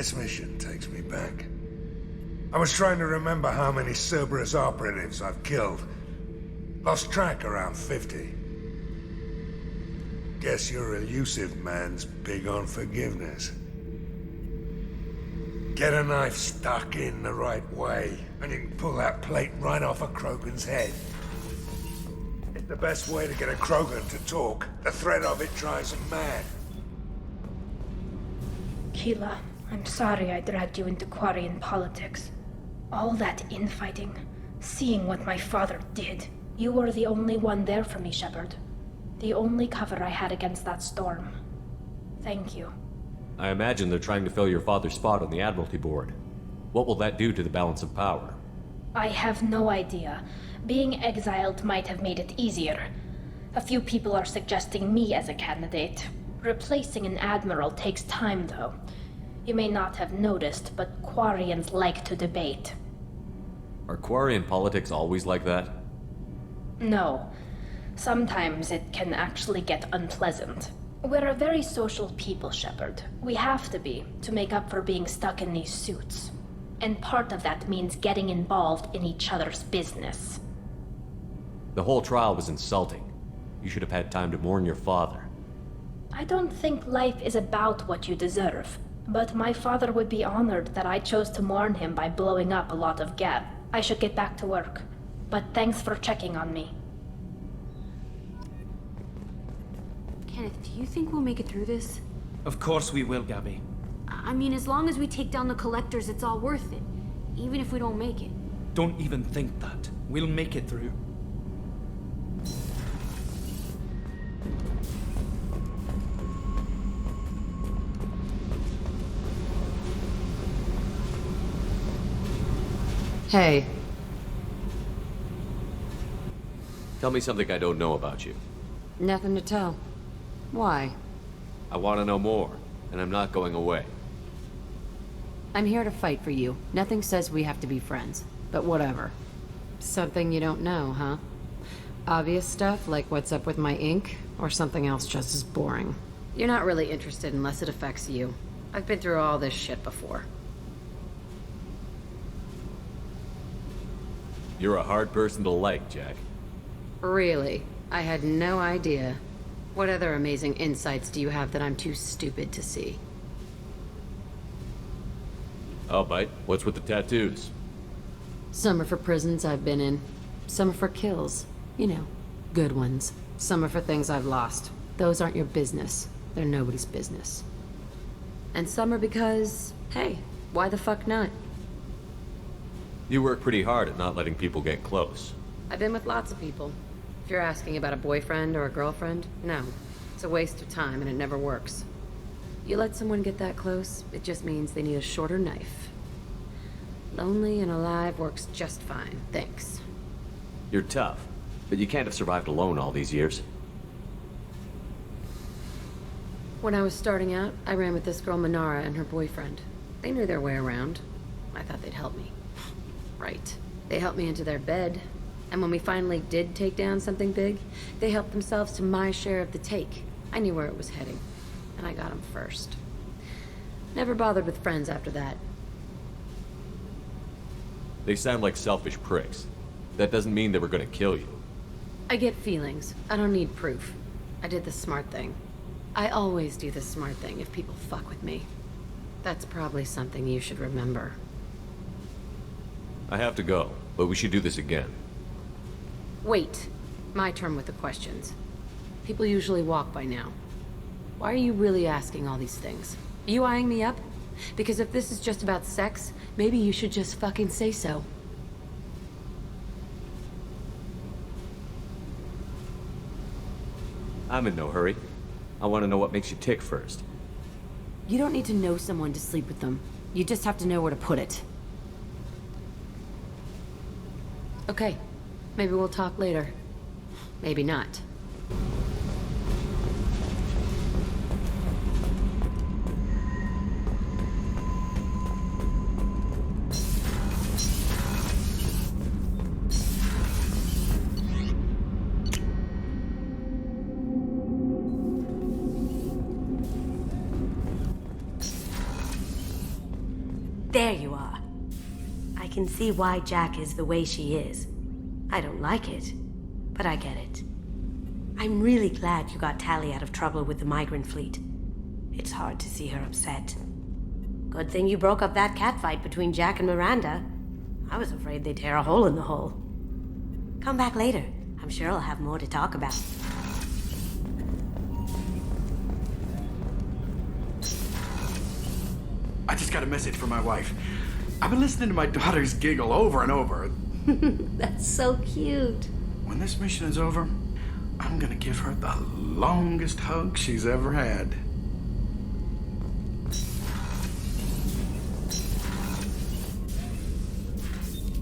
This mission takes me back. I was trying to remember how many Cerberus operatives I've killed. Lost track around 50. Guess your elusive man's big on forgiveness. Get a knife stuck in the right way, and you can pull that plate right off a Krogan's head. It's the best way to get a Krogan to talk. The threat of it drives him mad. Keela, I'm sorry I dragged you into Quarian politics. All that infighting, seeing what my father did. You were the only one there for me, Shepard. The only cover I had against that storm. Thank you. I imagine they're trying to fill your father's spot on the Admiralty Board. What will that do to the balance of power? I have no idea. Being exiled might have made it easier. A few people are suggesting me as a candidate. Replacing an admiral takes time, though. You may not have noticed, but Quarians like to debate. Are Quarian politics always like that? No. Sometimes it can actually get unpleasant. We're a very social people, Shepard. We have to be, to make up for being stuck in these suits. And part of that means getting involved in each other's business. The whole trial was insulting. You should have had time to mourn your father. I don't think life is about what you deserve. But my father would be honored that I chose to mourn him by blowing up a lot of Gab. I should get back to work. But thanks for checking on me. Kenneth, do you think we'll make it through this? Of course we will, Gabby. I mean, as long as we take down the collectors, it's all worth it. Even if we don't make it. Don't even think that. We'll make it through. Hey. Tell me something I don't know about you. Nothing to tell. Why? I want to know more, and I'm not going away. I'm here to fight for you. Nothing says we have to be friends, but whatever. Something you don't know, huh? Obvious stuff like what's up with my ink, or something else just as boring. You're not really interested unless it affects you. I've been through all this shit before. You're a hard person to like, Jack. Really? I had no idea. What other amazing insights do you have that I'm too stupid to see? I'll bite. What's with the tattoos? Some are for prisons I've been in. Some are for kills. You know, good ones. Some are for things I've lost. Those aren't your business. They're nobody's business. And some are because, hey, why the fuck not? You work pretty hard at not letting people get close. I've been with lots of people. If you're asking about a boyfriend or a girlfriend, no. It's a waste of time and it never works. You let someone get that close, it just means they need a shorter knife. Lonely and alive works just fine, thanks. You're tough, but you can't have survived alone all these years. When I was starting out, I ran with this girl Minara and her boyfriend. They knew their way around. I thought they'd help me. Right. They helped me into their bed. And when we finally did take down something big, they helped themselves to my share of the take. I knew where it was heading. And I got them first. Never bothered with friends after that. They sound like selfish pricks. That doesn't mean they were gonna kill you. I get feelings. I don't need proof. I did the smart thing. I always do the smart thing if people fuck with me. That's probably something you should remember. I have to go, but we should do this again. Wait. My turn with the questions. People usually walk by now. Why are you really asking all these things? Are you eyeing me up? Because if this is just about sex, maybe you should just fucking say so. I'm in no hurry. I want to know what makes you tick first. You don't need to know someone to sleep with them. You just have to know where to put it. Okay. Maybe we'll talk later. Maybe not. There you are. I can see why Jack is the way she is. I don't like it, but I get it. I'm really glad you got Tally out of trouble with the migrant fleet. It's hard to see her upset. Good thing you broke up that catfight between Jack and Miranda. I was afraid they'd tear a hole in the hull. Come back later. I'm sure I'll have more to talk about. I just got a message from my wife. I've been listening to my daughters giggle over and over. That's so cute. When this mission is over, I'm gonna give her the longest hug she's ever had.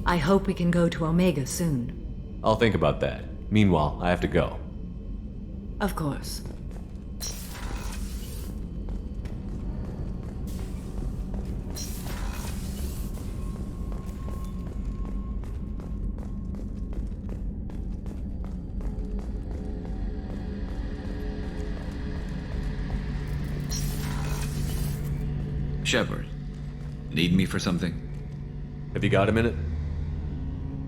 I hope we can go to Omega soon. I'll think about that. Meanwhile, I have to go. Of course. Shepard, need me for something? Have you got a minute?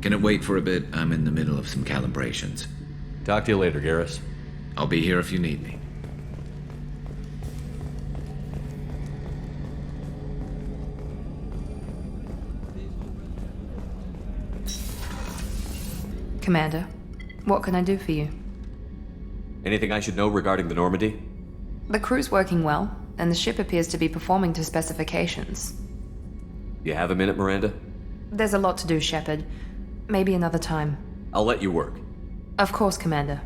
Can it wait for a bit? I'm in the middle of some calibrations. Talk to you later, Garrus. I'll be here if you need me. Commander, what can I do for you? Anything I should know regarding the Normandy? The crew's working well, and the ship appears to be performing to specifications. You have a minute, Miranda? There's a lot to do, Shepard. Maybe another time. I'll let you work. Of course, Commander.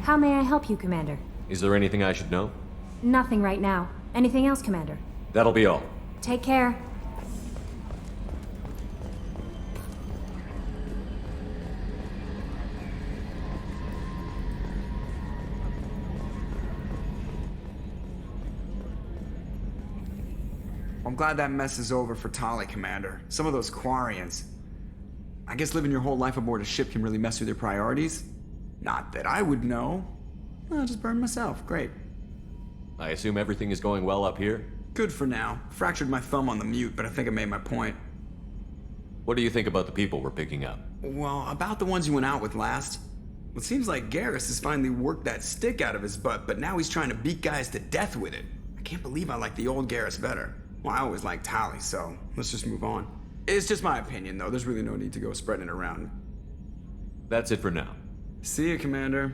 How may I help you, Commander? Is there anything I should know? Nothing right now. Anything else, Commander? That'll be all. Take care. I'm glad that mess is over for Tali, Commander. Some of those Quarians. I guess living your whole life aboard a ship can really mess with your priorities. Not that I would know. I'll just burn myself. Great. I assume everything is going well up here? Good for now. Fractured my thumb on the mute, but I think I made my point. What do you think about the people we're picking up? Well, about the ones you went out with last. It seems like Garrus has finally worked that stick out of his butt, but now he's trying to beat guys to death with it. I can't believe I like the old Garrus better. Well, I always liked Tali, so let's just move on. It's just my opinion, though. There's really no need to go spreading it around. That's it for now. See you, Commander.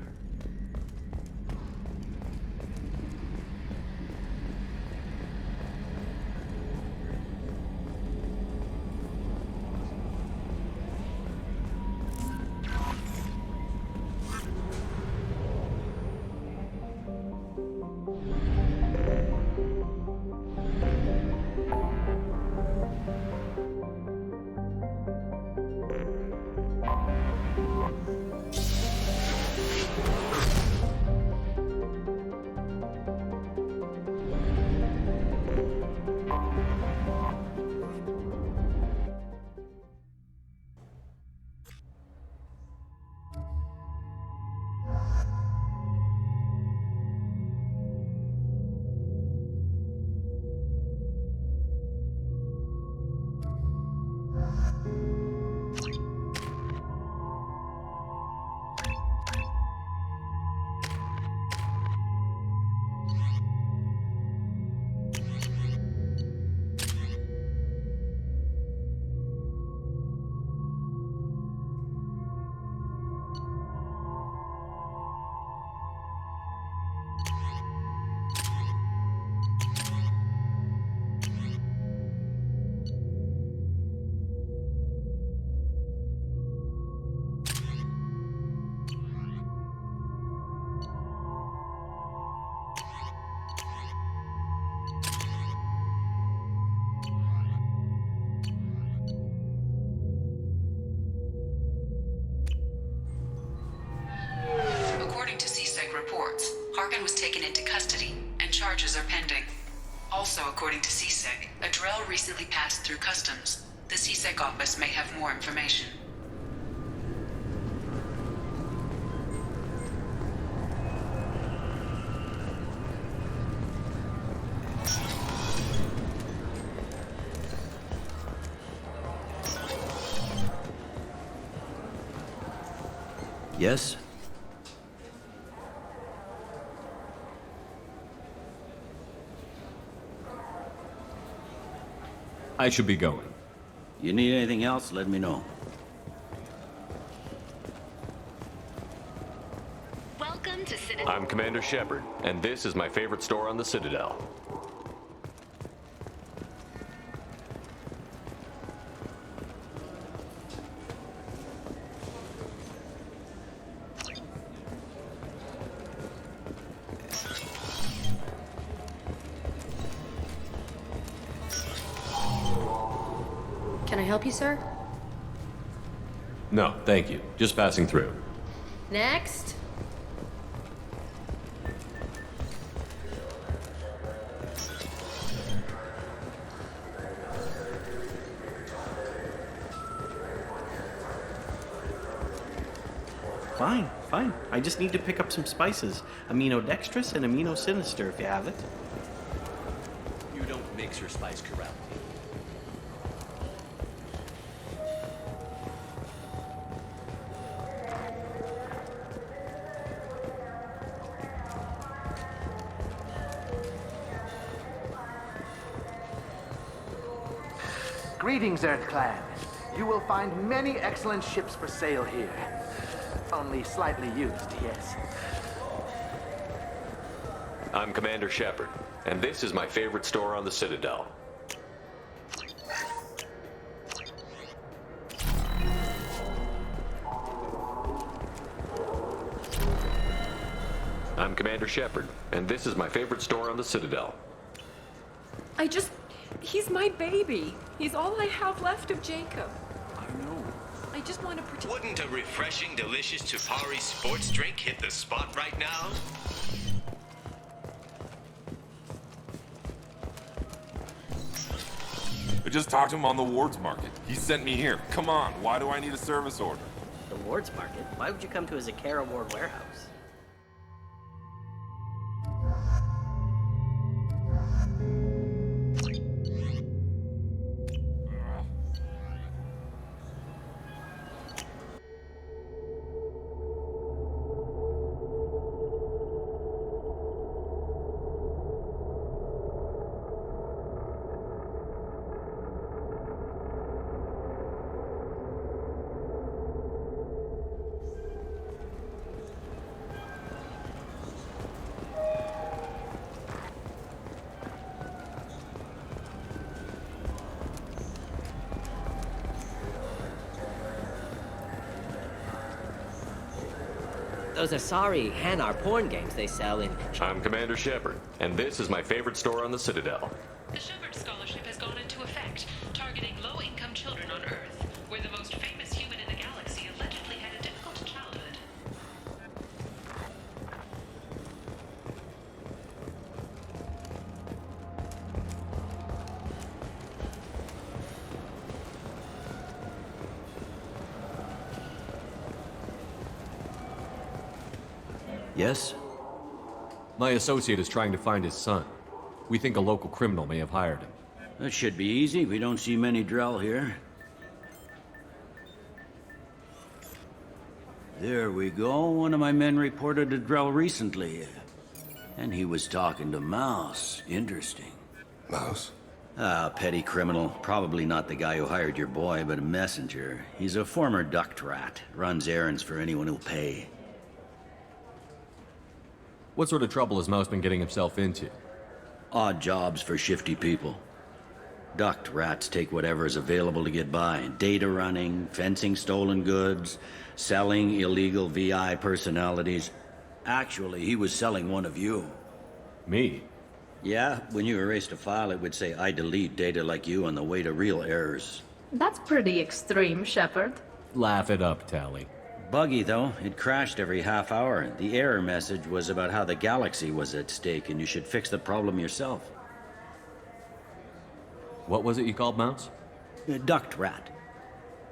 According to CSEC reports, Harkin was taken into custody, and charges are pending. Also, according to CSEC, a Drell recently passed through customs. The CSEC office may have more information. Yes? I should be going. You need anything else, let me know. Welcome to Citadel. I'm Commander Shepard, and this is my favorite store on the Citadel. Can I help you, sir? No, thank you. Just passing through. Next. Fine, fine. I just need to pick up some spices. Aminodextrous and aminosinister if you have it. You don't mix your spice correctly. Greetings, Earth Clan. You will find many excellent ships for sale here. Only slightly used, yes. I'm Commander Shepard, and this is my favorite store on the Citadel. I'm Commander Shepard, and this is my favorite store on the Citadel. He's my baby. He's all I have left of Jacob. I know. I just want to protect. Wouldn't a refreshing, delicious Tupari sports drink hit the spot right now? I just talked to him on the Wards Market. He sent me here. Come on, why do I need a service order? The Wards Market? Why would you come to a Zakara Ward warehouse? Those Asari Hanar porn games they sell in... I'm Commander Shepard, and this is my favorite store on the Citadel. The Shepard Scholarship has gone into effect, targeting low-income children on Earth, where the most famous human in the galaxy allegedly had a difficult childhood. Yes? My associate is trying to find his son. We think a local criminal may have hired him. That should be easy. We don't see many Drell here. There we go. One of my men reported a Drell recently. And he was talking to Mouse. Interesting. Mouse? Ah, petty criminal. Probably not the guy who hired your boy, but a messenger. He's a former duct rat. Runs errands for anyone who'll pay. What sort of trouble has Mouse been getting himself into? Odd jobs for shifty people. Duct rats take whatever is available to get by. Data running, fencing stolen goods, selling illegal VI personalities. Actually, he was selling one of you. Me? Yeah, when you erased a file, it would say, I delete data like you on the way to real errors. That's pretty extreme, Shepard. Laugh it up, Tally. Buggy, though. It crashed every half hour. The error message was about how the galaxy was at stake, and you should fix the problem yourself. What was it you called Mouse? A duct rat.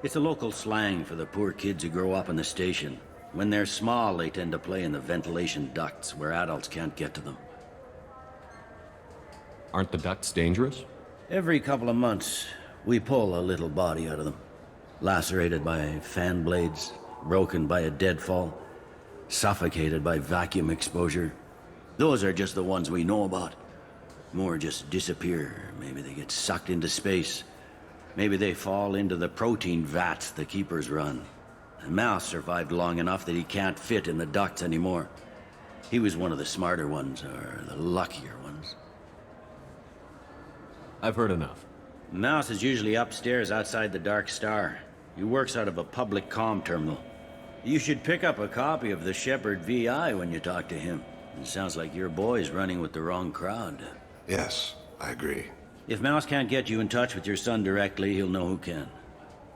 It's a local slang for the poor kids who grow up in the station. When they're small, they tend to play in the ventilation ducts, where adults can't get to them. Aren't the ducts dangerous? Every couple of months, we pull a little body out of them. Lacerated by fan blades, broken by a deadfall, suffocated by vacuum exposure. Those are just the ones we know about. More just disappear. Maybe they get sucked into space. Maybe they fall into the protein vats the keepers run. And Mouse survived long enough that he can't fit in the ducts anymore. He was one of the smarter ones, or the luckier ones. I've heard enough. Mouse is usually upstairs outside the Dark Star. He works out of a public comm terminal. You should pick up a copy of the Shepard VI when you talk to him. It sounds like your boy's running with the wrong crowd. Yes, I agree. If Mouse can't get you in touch with your son directly, he'll know who can.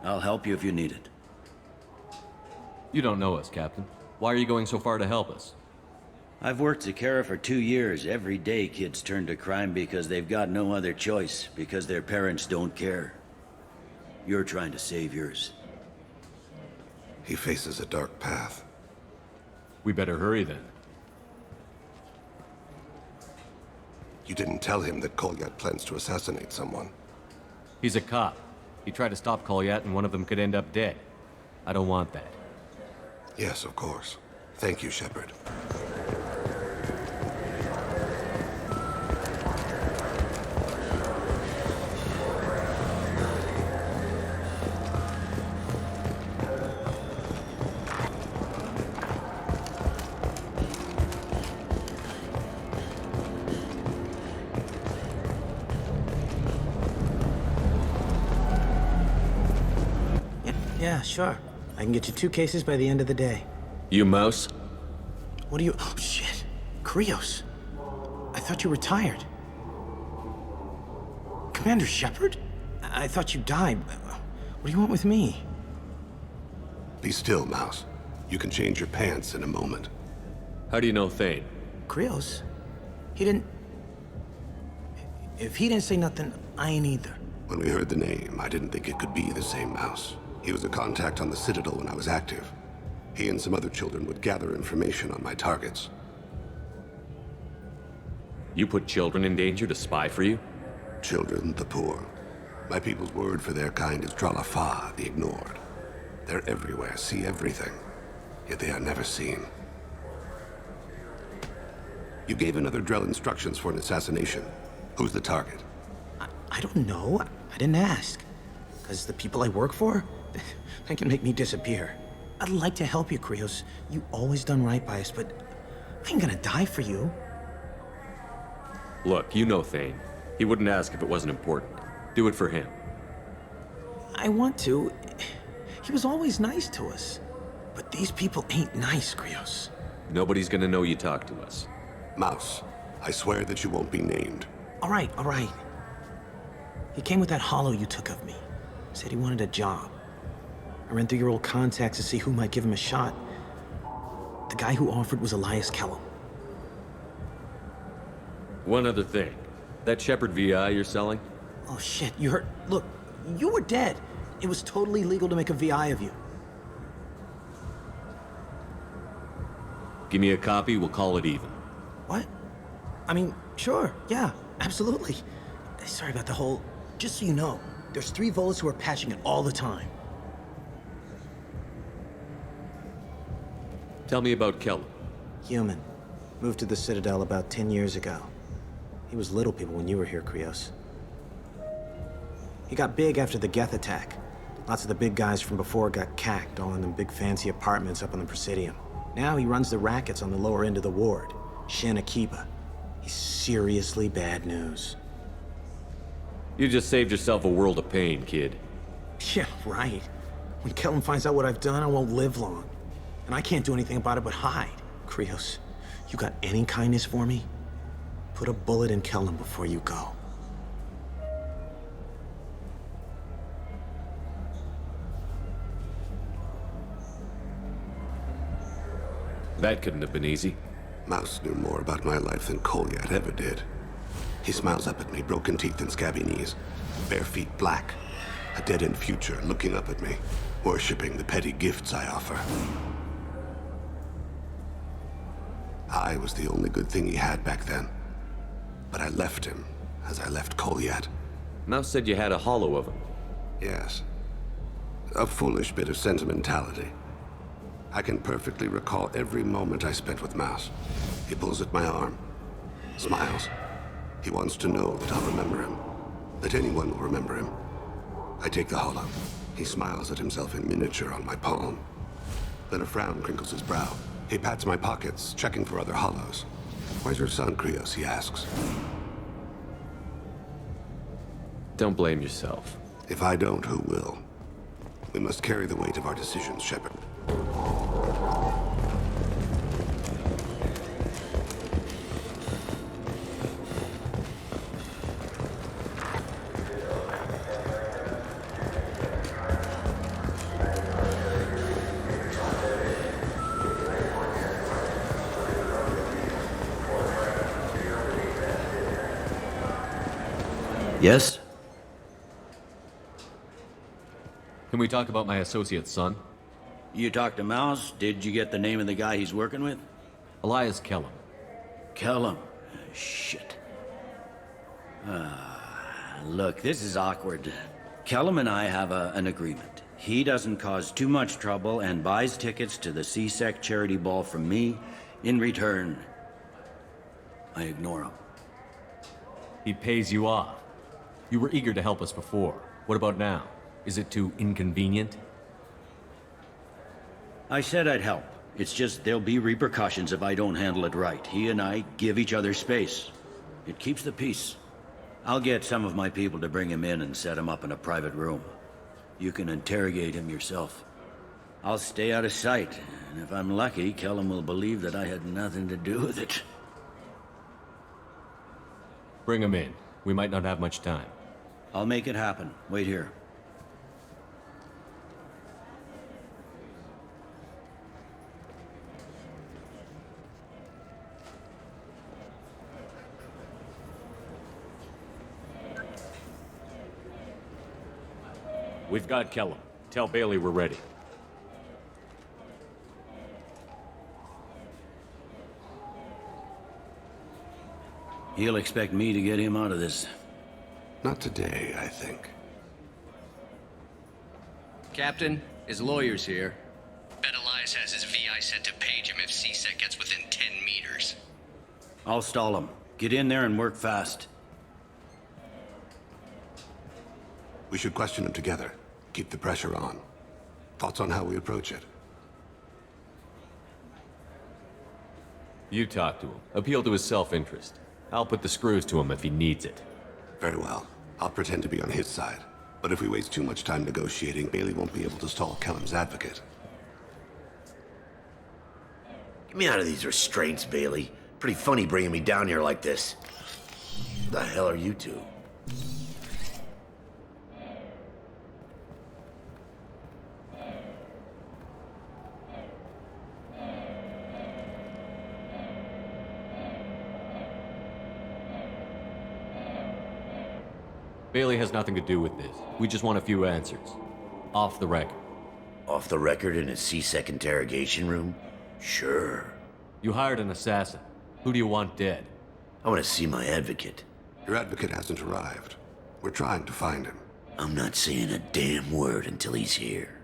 I'll help you if you need it. You don't know us, Captain. Why are you going so far to help us? I've worked Zakera for 2 years. Every day kids turn to crime because they've got no other choice, because their parents don't care. You're trying to save yours. He faces a dark path. We better hurry then. You didn't tell him that Kolyat plans to assassinate someone. He's a cop. He tried to stop Kolyat and one of them could end up dead. I don't want that. Yes, of course. Thank you, Shepard. Yeah, sure. I can get you 2 cases by the end of the day. You Mouse? What are you... Oh, shit. Krios. I thought you retired. Commander Shepard? I thought you died. What do you want with me? Be still, Mouse. You can change your pants in a moment. How do you know Thane? Krios? He didn't... If he didn't say nothing, I ain't either. When we heard the name, I didn't think it could be the same Mouse. He was a contact on the Citadel when I was active. He and some other children would gather information on my targets. You put children in danger to spy for you? Children, the poor. My people's word for their kind is Tralafa, the ignored. They're everywhere, see everything, yet they are never seen. You gave another Drell instructions for an assassination. Who's the target? I don't know. I didn't ask. Because the people I work for, they can make me disappear. I'd like to help you, Krios. You always done right by us, but I ain't gonna die for you. Look, you know Thane. He wouldn't ask if it wasn't important. Do it for him. I want to. He was always nice to us. But these people ain't nice, Krios. Nobody's gonna know you talked to us. Mouse, I swear that you won't be named. All right, all right. He came with that hollow you took of me. Said he wanted a job. I ran through your old contacts to see who might give him a shot. The guy who offered was Elias Kellum. One other thing. That Shepard VI you're selling? Oh shit, you heard... Look, you were dead. It was totally legal to make a VI of you. Give me a copy, we'll call it even. What? I mean, sure, yeah, absolutely. Sorry about the whole... Just so you know, there's 3 Volus who are patching it all the time. Tell me about Kellum. Human. Moved to the Citadel about 10 years ago. He was little people when you were here, Krios. He got big after the Geth attack. Lots of the big guys from before got cacked, all in them big fancy apartments up on the Presidium. Now he runs the rackets on the lower end of the ward, Shin Akiba. He's seriously bad news. You just saved yourself a world of pain, kid. Yeah, right. When Kellum finds out what I've done, I won't live long. And I can't do anything about it but hide. Krios, you got any kindness for me? Put a bullet in Kellum before you go. That couldn't have been easy. Mouse knew more about my life than Kolyat ever did. He smiles up at me, broken teeth and scabby knees, bare feet black, a dead-end future looking up at me, worshipping the petty gifts I offer. I was the only good thing he had back then, but I left him as I left Kolyat. Mouse said you had a hollow of him. Yes. A foolish bit of sentimentality. I can perfectly recall every moment I spent with Mouse. He pulls at my arm, smiles. He wants to know that I'll remember him, that anyone will remember him. I take the hollow. He smiles at himself in miniature on my palm. Then a frown crinkles his brow. He pats my pockets, checking for other hollows. Where's your son, Krios? He asks. Don't blame yourself. If I don't, who will? We must carry the weight of our decisions, Shepard. Yes? Can we talk about my associate's son? You talked to Mouse? Did you get the name of the guy he's working with? Elias Kellum. Kellum? Shit. Look, this is awkward. Kellum and I have an agreement. He doesn't cause too much trouble and buys tickets to the CSEC charity ball from me. In return, I ignore him. He pays you off. You were eager to help us before. What about now? Is it too inconvenient? I said I'd help. It's just there'll be repercussions if I don't handle it right. He and I give each other space. It keeps the peace. I'll get some of my people to bring him in and set him up in a private room. You can interrogate him yourself. I'll stay out of sight, and if I'm lucky, Kellum will believe that I had nothing to do with it. Bring him in. We might not have much time. I'll make it happen. Wait here. We've got Kellum. Tell Bailey we're ready. He'll expect me to get him out of this. Not today, I think. Captain, his lawyer's here. Bet Elias has his VI set to page him if CSEC gets within 10 meters. I'll stall him. Get in there and work fast. We should question him together. Keep the pressure on. Thoughts on how we approach it? You talk to him. Appeal to his self-interest. I'll put the screws to him if he needs it. Very well. I'll pretend to be on his side. But if we waste too much time negotiating, Bailey won't be able to stall Kellum's advocate. Get me out of these restraints, Bailey. Pretty funny bringing me down here like this. The hell are you two? Bailey has nothing to do with this. We just want a few answers. Off the record. Off the record in a CSEC interrogation room? Sure. You hired an assassin. Who do you want dead? I want to see my advocate. Your advocate hasn't arrived. We're trying to find him. I'm not saying a damn word until he's here.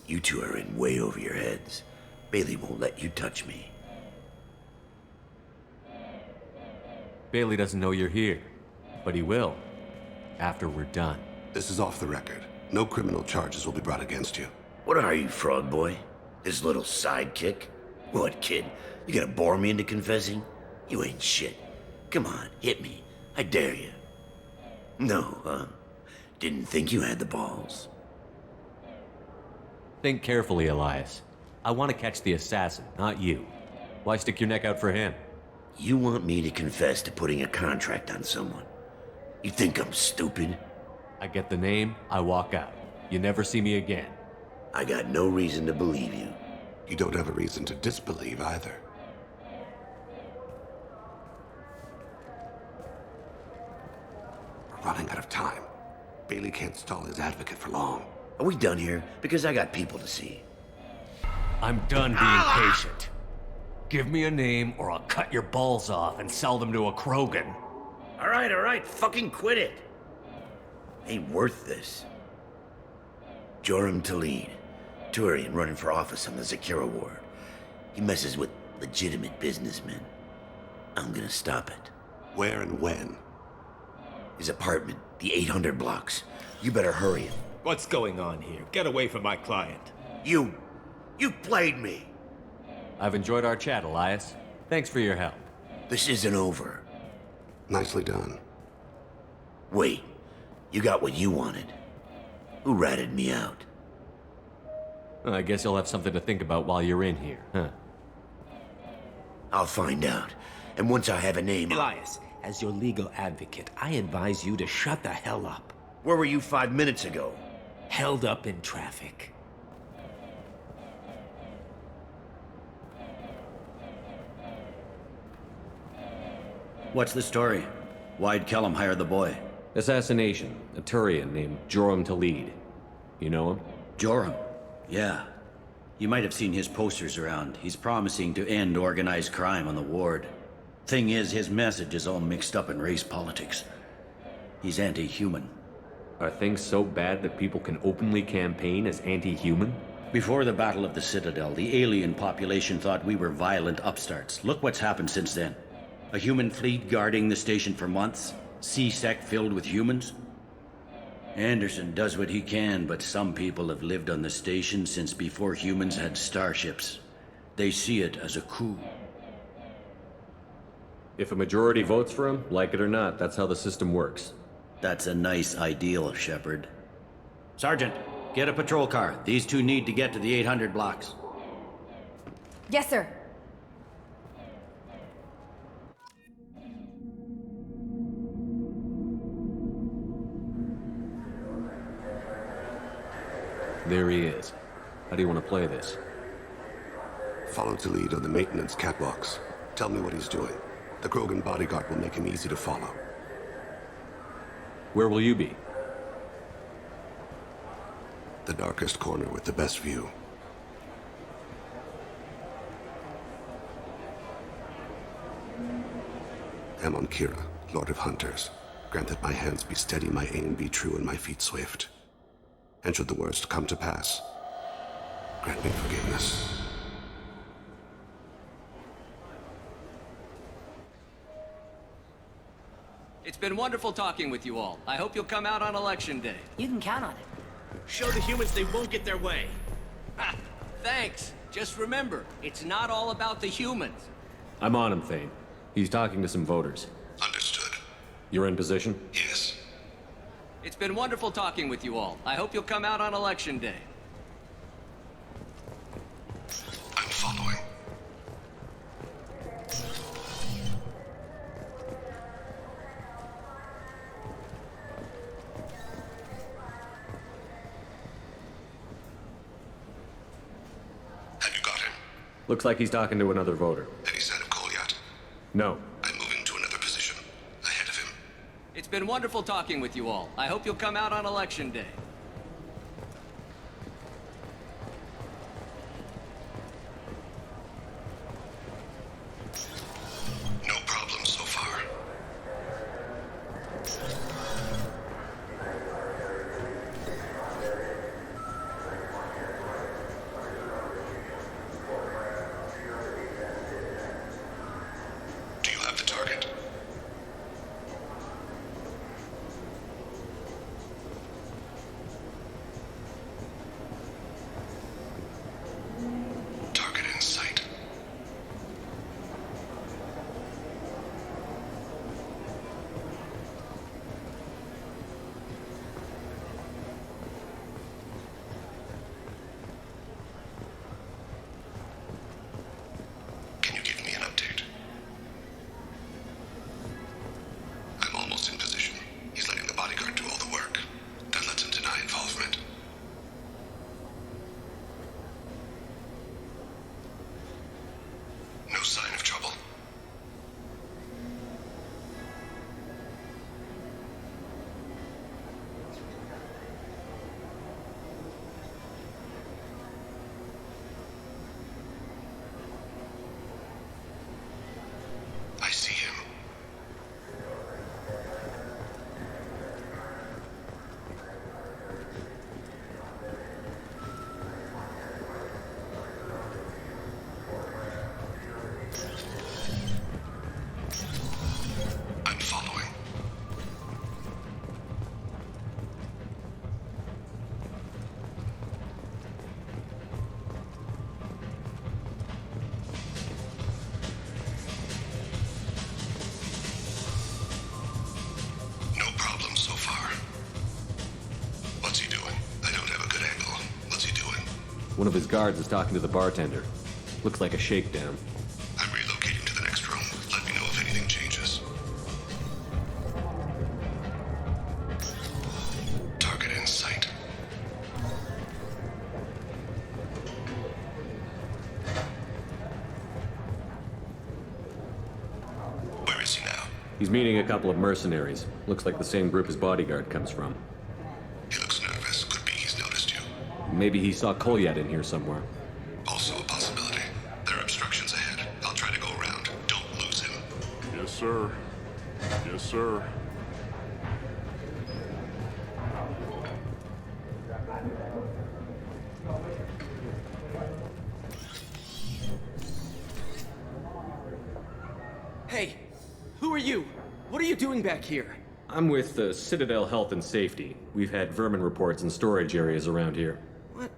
You two are in way over your heads. Bailey won't let you touch me. Bailey doesn't know you're here, but he will after we're done. This is off the record. No criminal charges will be brought against you. What are you, frog boy? His little sidekick? What, kid? You gonna bore me into confessing? You ain't shit. Come on, hit me. I dare you. No, huh? Didn't think you had the balls. Think carefully, Elias. I want to catch the assassin, not you. Why stick your neck out for him? You want me to confess to putting a contract on someone? You think I'm stupid? I get the name, I walk out. You never see me again. I got no reason to believe you. You don't have a reason to disbelieve either. We're running out of time. Bailey can't stall his advocate for long. Are we done here? Because I got people to see. I'm done being patient. Give me a name or I'll cut your balls off and sell them to a Krogan. All right, fucking quit it. Ain't worth this. Joram Talid, Turian running for office on the Zakira ward. He messes with legitimate businessmen. I'm gonna stop it. Where and when? His apartment, the 800 blocks. You better hurry him. What's going on here? Get away from my client. You played me. I've enjoyed our chat, Elias. Thanks for your help. This isn't over. Nicely done. Wait, you got what you wanted. Who ratted me out? I guess you'll have something to think about while you're in here, huh? I'll find out. And once I have a name... Elias, as your legal advocate, I advise you to shut the hell up. Where were you 5 minutes ago? Held up in traffic. What's the story? Why'd Kellum hire the boy? Assassination. A Turian named Joram Talid. You know him? Joram? Yeah. You might have seen his posters around. He's promising to end organized crime on the ward. Thing is, his message is all mixed up in race politics. He's anti-human. Are things so bad that people can openly campaign as anti-human? Before the Battle of the Citadel, the alien population thought we were violent upstarts. Look what's happened since then. A human fleet guarding the station for months. C-Sec filled with humans. Anderson does what he can, but some people have lived on the station since before humans had starships. They see it as a coup. If a majority votes for him, like it or not, that's how the system works. That's a nice ideal, Shepard. Sergeant, get a patrol car. These two need to get to the 800 blocks. Yes, sir. There he is. How do you want to play this? Follow Talid on the maintenance catwalks. Tell me what he's doing. The Krogan bodyguard will make him easy to follow. Where will you be? The darkest corner with the best view. Amon Kira, Lord of Hunters. Grant that my hands be steady, my aim be true, and my feet swift. And should the worst come to pass, grant me forgiveness. It's been wonderful talking with you all. I hope you'll come out on election day. You can count on it. Show the humans they won't get their way. Ha! Thanks. Just remember, it's not all about the humans. I'm on him, Thane. He's talking to some voters. Understood. You're in position? Yes. It's been wonderful talking with you all. I hope you'll come out on election day. I'm following. Have you got him? Looks like he's talking to another voter. Any sign of Kolyat? No. I'm moving to another position. Ahead of him. It's been wonderful talking with you all. I hope you'll come out on election day. No problem so far. One of his guards is talking to the bartender. Looks like a shakedown. I'm relocating to the next room. Let me know if anything changes. Target in sight. Where is he now? He's meeting a couple of mercenaries. Looks like the same group his bodyguard comes from. He looks nervous. Could be he's noticed you. Maybe he saw Kolyat in here somewhere. Also a possibility. There are obstructions ahead. I'll try to go around. Don't lose him. Yes, sir. Yes, sir. Hey, who are you? What are you doing back here? I'm with the Citadel Health and Safety. We've had vermin reports in storage areas around here. What?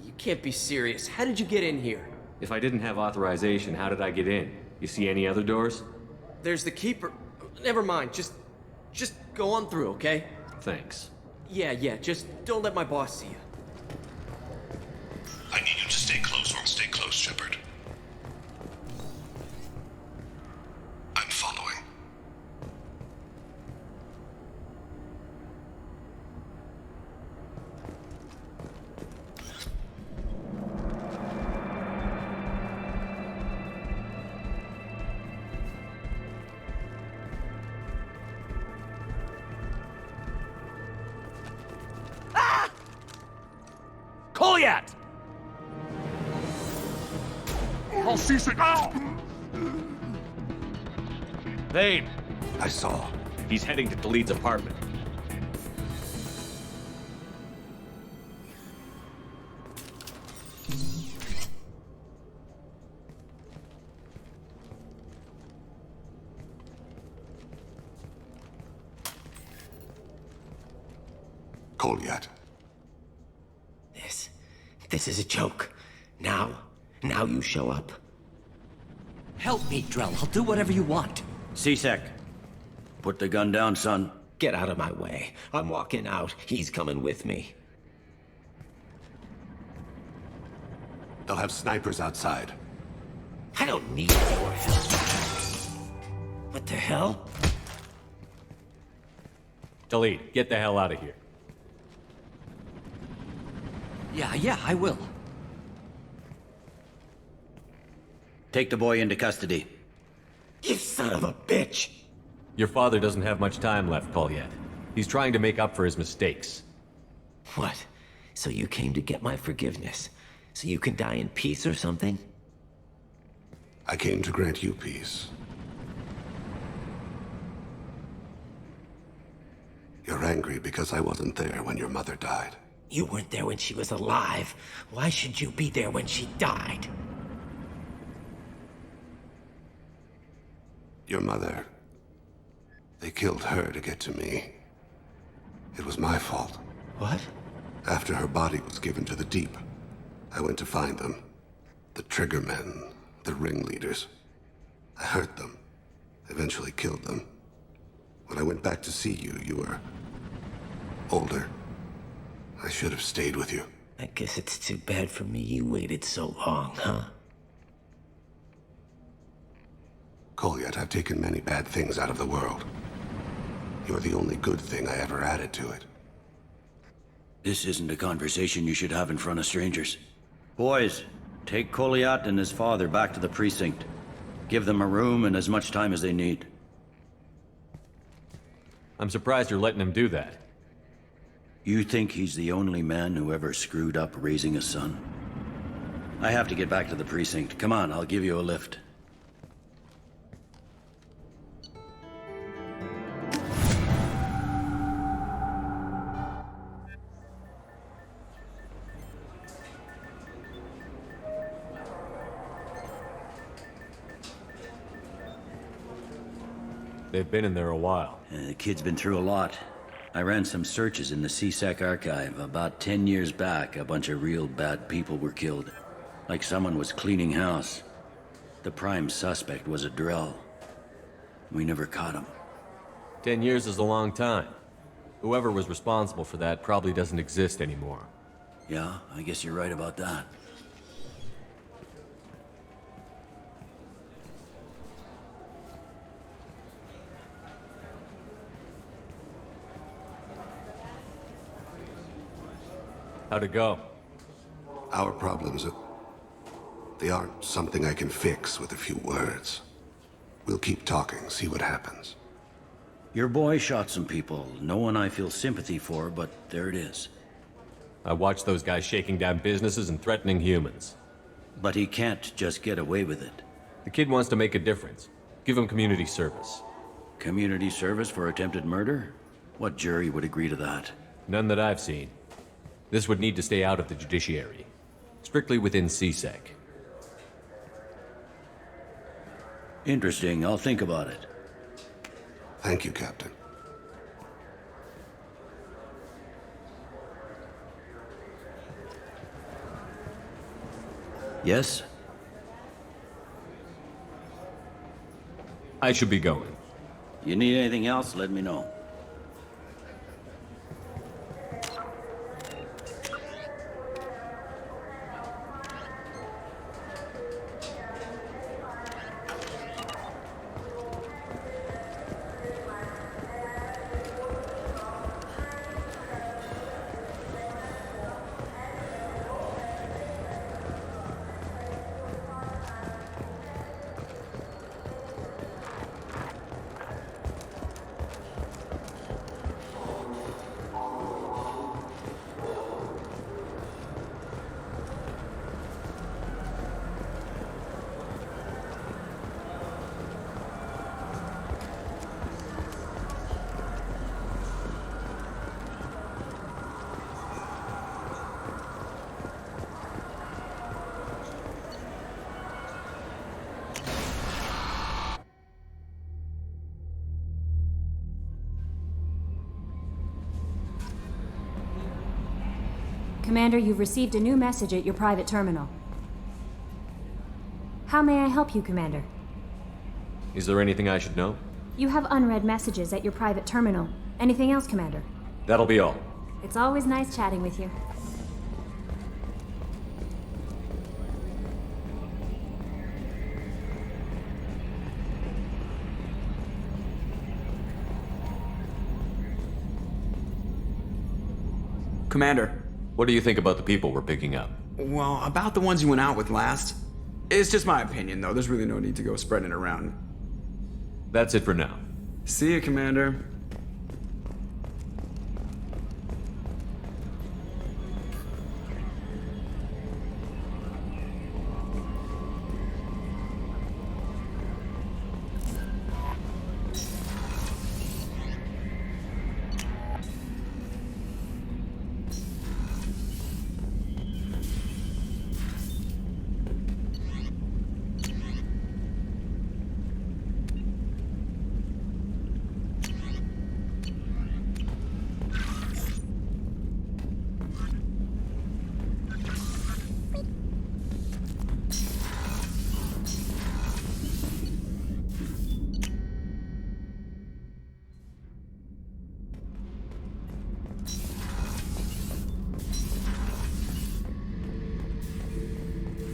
You can't be serious. How did you get in here? If I didn't have authorization, how did I get in? You see any other doors? There's the keeper. Never mind. Just go on through, okay? Thanks. Yeah. Just don't let my boss see you. I need you to stay close. Stay close, Shepard. I'm following. Kolyat! I'll cease it now! Vane! I saw. He's heading to Khalid's apartment. Kolyat. This is a joke. Now you show up. Help me, Drell. I'll do whatever you want. C-Sec, put the gun down, son. Get out of my way. I'm walking out. He's coming with me. They'll have snipers outside. I don't need your help. What the hell? Khalid, get the hell out of here. Yeah, I will. Take the boy into custody. You son of a bitch! Your father doesn't have much time left, Kolyat. He's trying to make up for his mistakes. What? So you came to get my forgiveness? So you can die in peace or something? I came to grant you peace. You're angry because I wasn't there when your mother died. You weren't there when she was alive. Why should you be there when she died? Your mother... They killed her to get to me. It was my fault. What? After her body was given to the Deep, I went to find them. The Triggermen, the ringleaders. I hurt them. Eventually killed them. When I went back to see you, you were... older. I should have stayed with you. I guess it's too bad for me you waited so long, huh? Kolyat, I've taken many bad things out of the world. You're the only good thing I ever added to it. This isn't a conversation you should have in front of strangers. Boys, take Kolyat and his father back to the precinct. Give them a room and as much time as they need. I'm surprised you're letting him do that. You think he's the only man who ever screwed up raising a son? I have to get back to the precinct. Come on, I'll give you a lift. They've been in there a while. The kid's been through a lot. I ran some searches in the C-Sec archive. About 10 years back, a bunch of real bad people were killed. Like someone was cleaning house. The prime suspect was a Drell. We never caught him. 10 years is a long time. Whoever was responsible for that probably doesn't exist anymore. Yeah, I guess you're right about that. How'd it go? Our problems, they aren't something I can fix with a few words. We'll keep talking, see what happens. Your boy shot some people. No one I feel sympathy for, but there it is. I watched those guys shaking down businesses and threatening humans. But he can't just get away with it. The kid wants to make a difference. Give him community service. Community service for attempted murder? What jury would agree to that? None that I've seen. This would need to stay out of the judiciary. Strictly within CSEC. Interesting. I'll think about it. Thank you, Captain. Yes? I should be going. You need anything else, let me know. Commander, you've received a new message at your private terminal. How may I help you, Commander? Is there anything I should know? You have unread messages at your private terminal. Anything else, Commander? That'll be all. It's always nice chatting with you. Commander. What do you think about the people we're picking up? Well, about the ones you went out with last. It's just my opinion, though. There's really no need to go spreading it around. That's it for now. See you, Commander.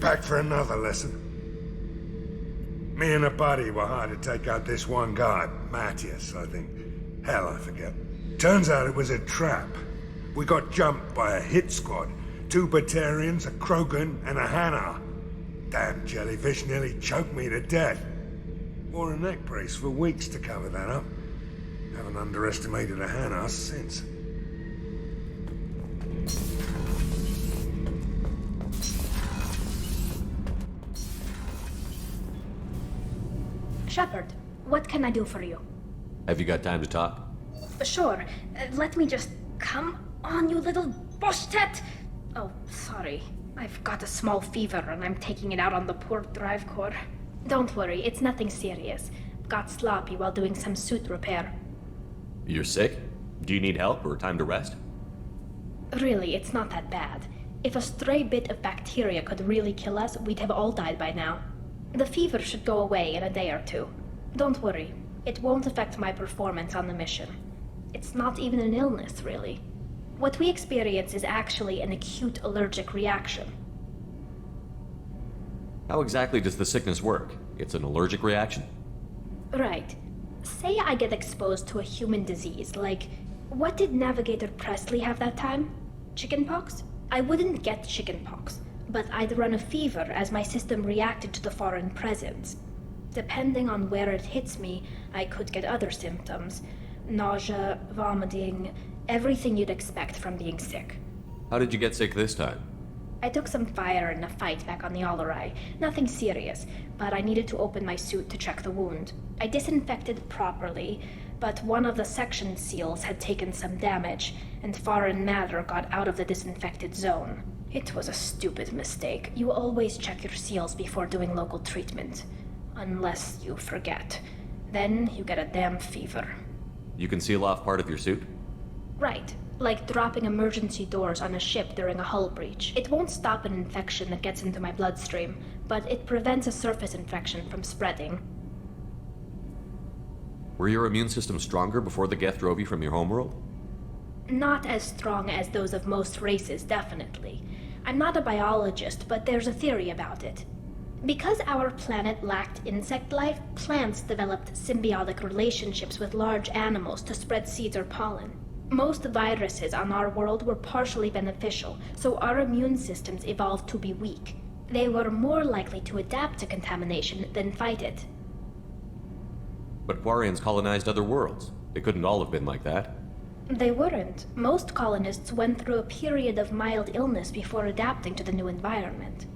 Back for another lesson. Me and a buddy were hired to take out this one guy, Matthias, I think. Hell, I forget. Turns out it was a trap. We got jumped by a hit squad. 2 Batarians, a Krogan, and a Hanar. Damn jellyfish nearly choked me to death. Wore a neck brace for weeks to cover that up. Haven't underestimated a Hanar since. Shepard, what can I do for you? Have you got time to talk? Sure. Let me just... Come on, you little boshtet! Oh, sorry. I've got a small fever and I'm taking it out on the poor drive core. Don't worry, it's nothing serious. Got sloppy while doing some suit repair. You're sick? Do you need help or time to rest? Really, it's not that bad. If a stray bit of bacteria could really kill us, we'd have all died by now. The fever should go away in a day or two. Don't worry, it won't affect my performance on the mission. It's not even an illness, really. What we experience is actually an acute allergic reaction. How exactly does the sickness work? It's an allergic reaction? Right. Say I get exposed to a human disease, like, what did Navigator Presley have that time? Chickenpox? I wouldn't get chickenpox, but I'd run a fever as my system reacted to the foreign presence. Depending on where it hits me, I could get other symptoms. Nausea, vomiting, everything you'd expect from being sick. How did you get sick this time? I took some fire in a fight back on the Allerai. Nothing serious, but I needed to open my suit to check the wound. I disinfected properly, but one of the section seals had taken some damage, and foreign matter got out of the disinfected zone. It was a stupid mistake. You always check your seals before doing local treatment. Unless you forget. Then you get a damn fever. You can seal off part of your suit? Right. Like dropping emergency doors on a ship during a hull breach. It won't stop an infection that gets into my bloodstream, but it prevents a surface infection from spreading. Were your immune system stronger before the Geth drove you from your homeworld? Not as strong as those of most races, definitely. I'm not a biologist, but there's a theory about it. Because our planet lacked insect life, plants developed symbiotic relationships with large animals to spread seeds or pollen. Most viruses on our world were partially beneficial, so our immune systems evolved to be weak. They were more likely to adapt to contamination than fight it. But Quarians colonized other worlds. They couldn't all have been like that. They weren't. Most colonists went through a period of mild illness before adapting to the new environment.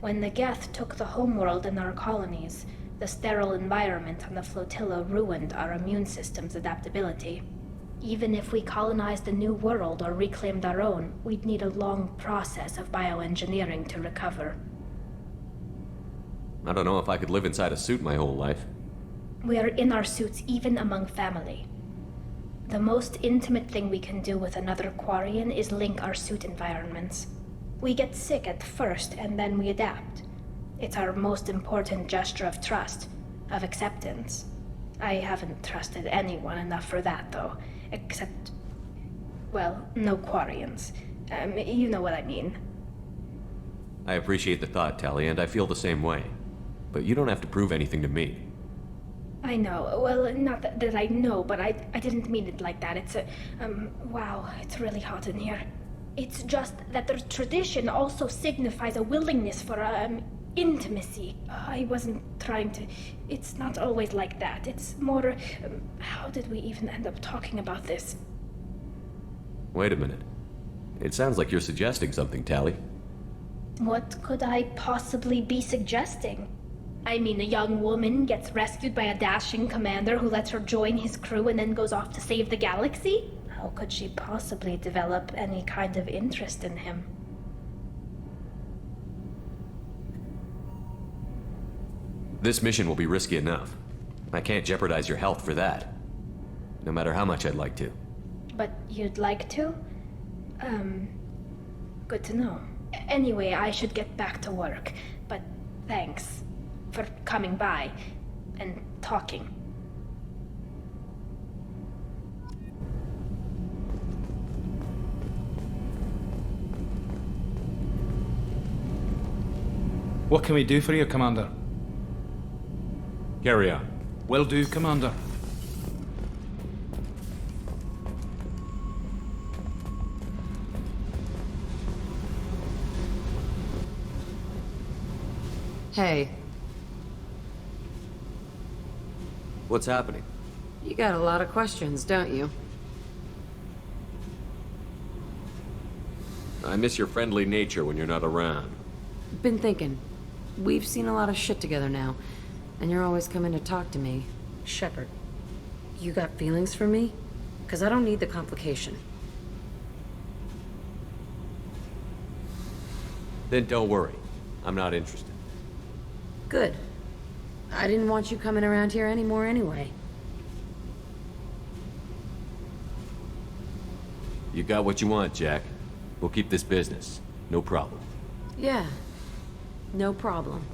When the Geth took the homeworld in our colonies, the sterile environment on the flotilla ruined our immune system's adaptability. Even if we colonized a new world or reclaimed our own, we'd need a long process of bioengineering to recover. I don't know if I could live inside a suit my whole life. We are in our suits even among family. The most intimate thing we can do with another Quarian is link our suit environments. We get sick at first, and then we adapt. It's our most important gesture of trust, of acceptance. I haven't trusted anyone enough for that, though. Except, well, no Quarians. You know what I mean. I appreciate the thought, Tally, and I feel the same way. But you don't have to prove anything to me. I know. Well, not that I know, but I didn't mean it like that. It's wow, it's really hot in here. It's just that the tradition also signifies a willingness for, intimacy. I wasn't trying to... It's not always like that. It's more... how did we even end up talking about this? Wait a minute. It sounds like you're suggesting something, Tally. What could I possibly be suggesting? I mean, a young woman gets rescued by a dashing commander who lets her join his crew and then goes off to save the galaxy? How could she possibly develop any kind of interest in him? This mission will be risky enough. I can't jeopardize your health for that. No matter how much I'd like to. But you'd like to? Good to know. Anyway, I should get back to work. But thanks for coming by and talking. What can we do for you, Commander? Carry on. Will do, Commander. Hey. What's happening? You got a lot of questions, don't you? I miss your friendly nature when you're not around. Been thinking. We've seen a lot of shit together now, and you're always coming to talk to me. Shepard, you got feelings for me? 'Cause I don't need the complication. Then don't worry. I'm not interested. Good. I didn't want you coming around here anymore anyway. You got what you want, Jack. We'll keep this business. No problem. Yeah. No problem.